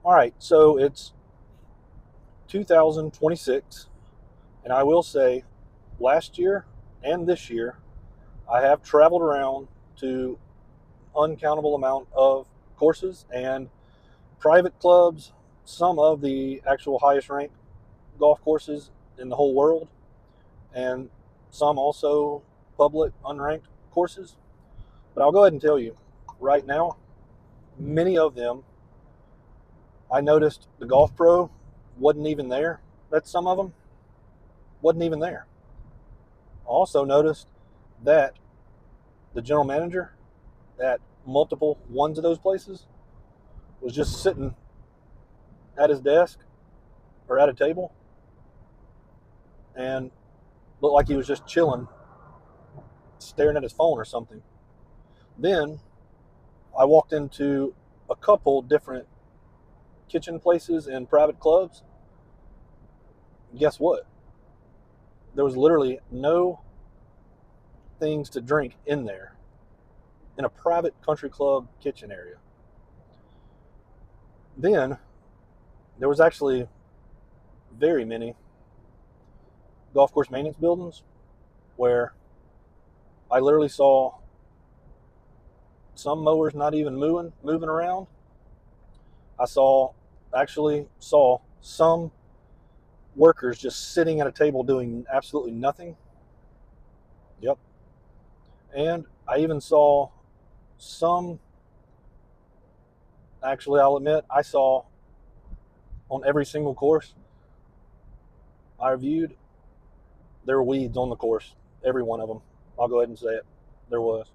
All right, so it's 2026, and I will say last year and this year, I have traveled around to uncountable amount of courses and private clubs, some of the actual highest ranked golf courses in the whole world, and some also public unranked courses. But I'll go ahead and tell you right now, many of them, I noticed the Golf Pro wasn't even there. That's some of them wasn't even there. I also noticed that the general manager at multiple ones of those places was just sitting at his desk or at a table and looked like he was just chilling, staring at his phone or something. Then I walked into a couple different kitchen places and private clubs. Guess what? There was literally no things to drink in there in a private country club kitchen area. Then there was actually very many golf course maintenance buildings where I literally saw some mowers not even moving around. I actually saw some workers just sitting at a table doing absolutely nothing. Yep. And I even saw some, actually, I'll admit, I saw on every single course I reviewed, there were weeds on the course. Every one of them. I'll go ahead and say it. There was.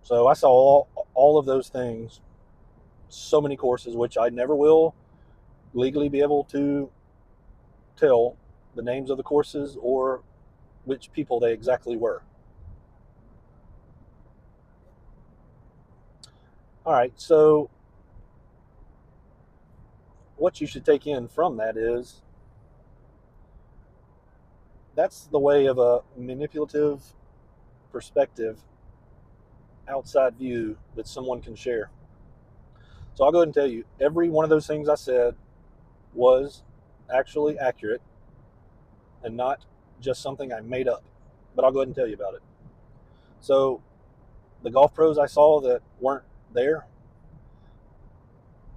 So I saw all of those things, so many courses, which I never will legally be able to tell the names of the courses or which people they exactly were. All right, so what you should take in from that is that's the way of a manipulative perspective, outside view that someone can share. So I'll go ahead and tell you, every one of those things I said was actually accurate and not just something I made up. But I'll go ahead and tell you about it. So the golf pros I saw that weren't there,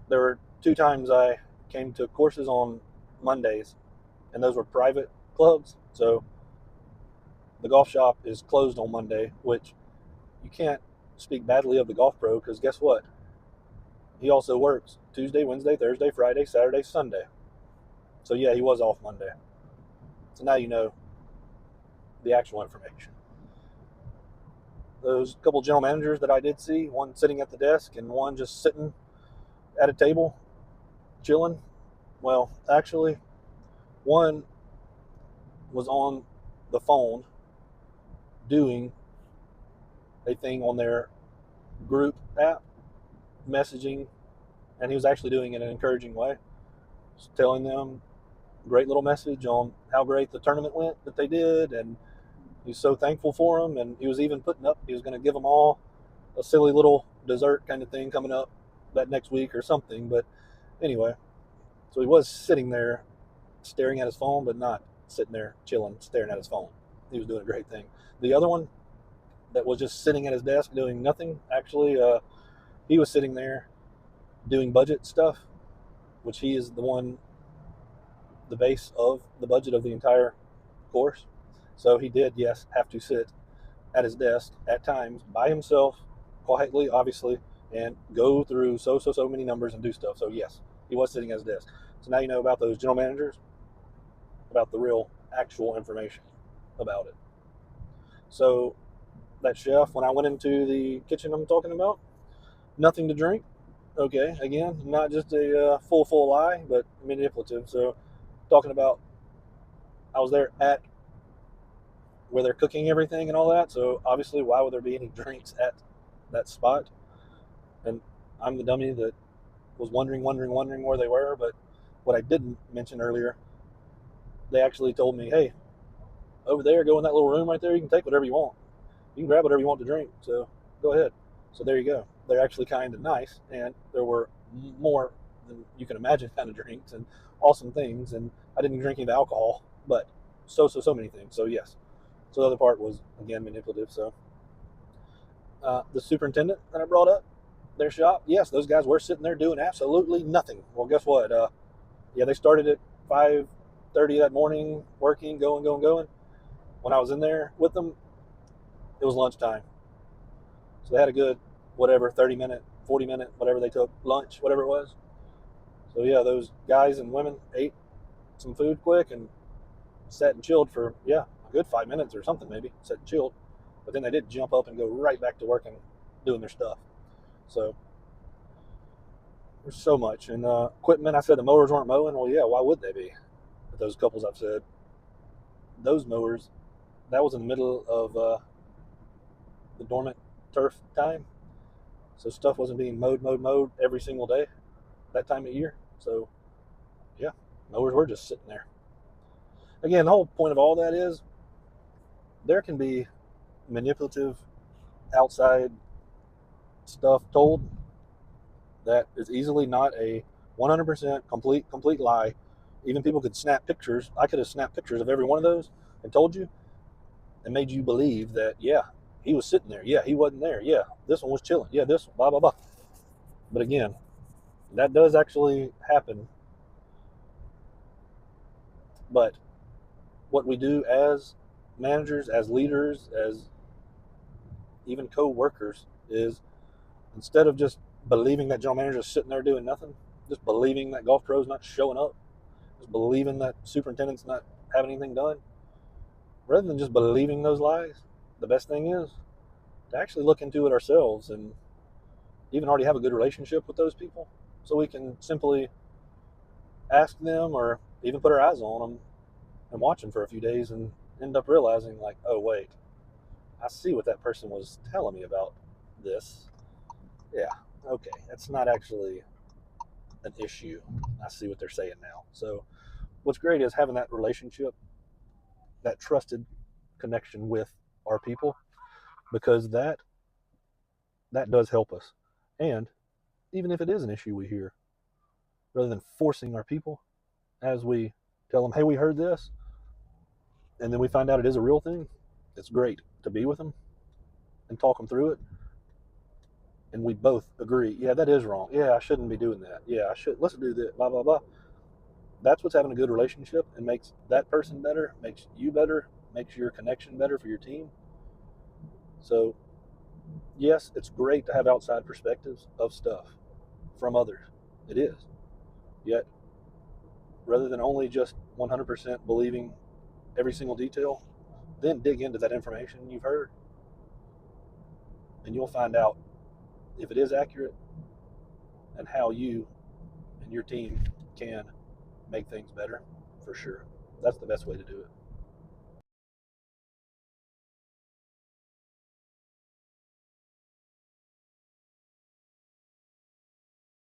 there were two times I came to courses on Mondays, and those were private clubs. So the golf shop is closed on Monday, which you can't speak badly of the golf pro because guess what? He also works Tuesday, Wednesday, Thursday, Friday, Saturday, Sunday. So yeah, he was off Monday. So now you know the actual information. Those couple general managers that I did see, one sitting at the desk and one just sitting at a table, chilling. Well, actually, one was on the phone doing a thing on their group app, messaging, and he was actually doing it in an encouraging way, just telling them a great little message on how great the tournament went that they did, and he's so thankful for them. And he was even putting up, he was going to give them all a silly little dessert kind of thing coming up that next week or something. But anyway, so he was sitting there staring at his phone, but not sitting there chilling, staring at his phone. He was doing a great thing. The other one that was just sitting at his desk doing nothing, actually, he was sitting there doing budget stuff, which he is the one, the base of the budget of the entire course. So he did, yes, have to sit at his desk at times by himself, quietly, obviously, and go through so many numbers and do stuff. So yes, he was sitting at his desk. So now you know about those general managers, about the real actual information about it. So that chef, when I went into the kitchen I'm talking about, nothing to drink. Okay, again, not just a full lie, but manipulative. So talking about, I was there at where they're cooking everything and all that. So obviously, why would there be any drinks at that spot? And I'm the dummy that was wondering where they were. But what I didn't mention earlier, they actually told me, hey, over there, go in that little room right there. You can take whatever you want. You can grab whatever you want to drink. So go ahead. So there you go. They're actually kind of nice, and there were more than you can imagine kind of drinks and awesome things. And I didn't drink any alcohol, but so many things. So yes. So the other part was again manipulative. So the superintendent that I brought up, their shop, yes, those guys were sitting there doing absolutely nothing. Well, guess what? Yeah, they started at 5:30 that morning, working, going. When I was in there with them, it was lunchtime. So they had a good, whatever, 30-minute, 40-minute, whatever they took, lunch, whatever it was. So yeah, those guys and women ate some food quick and sat and chilled for, yeah, a good 5 minutes or something maybe, sat and chilled. But then they did jump up and go right back to work and doing their stuff. So there's so much. And equipment, I said the mowers weren't mowing. Well, yeah, why would they be? But those couples I've said, those mowers, that was in the middle of the dormant turf time. So stuff wasn't being mowed every single day that time of year. So yeah, mowers were just sitting there. Again, the whole point of all that is there can be manipulative outside stuff told that is easily not a 100% complete lie. Even people could snap pictures. I could have snapped pictures of every one of those and told you and made you believe that, yeah, he was sitting there. Yeah, he wasn't there. Yeah, this one was chilling. Yeah, this one, blah, blah, blah. But again, that does actually happen. But what we do as managers, as leaders, as even co-workers is instead of just believing that general manager is sitting there doing nothing, just believing that golf pro's not showing up, just believing that superintendent's not having anything done, rather than just believing those lies, the best thing is to actually look into it ourselves and even already have a good relationship with those people so we can simply ask them or even put our eyes on them and watch them for a few days and end up realizing like, oh wait, I see what that person was telling me about this. Yeah, okay, that's not actually an issue. I see what they're saying now. So what's great is having that relationship, that trusted connection with our people, because that does help us. And even if it is an issue we hear, rather than forcing our people as we tell them, hey, we heard this, and then we find out it is a real thing, it's great to be with them and talk them through it. And we both agree, yeah, that is wrong. Yeah, I shouldn't be doing that. Yeah, I should. Let's do that. Blah, blah, blah. That's what's having a good relationship and makes that person better, makes you better, makes your connection better for your team. So, yes, it's great to have outside perspectives of stuff from others. It is. Yet, rather than only just 100% believing every single detail, then dig into that information you've heard and you'll find out if it is accurate and how you and your team can make things better for sure. That's the best way to do it.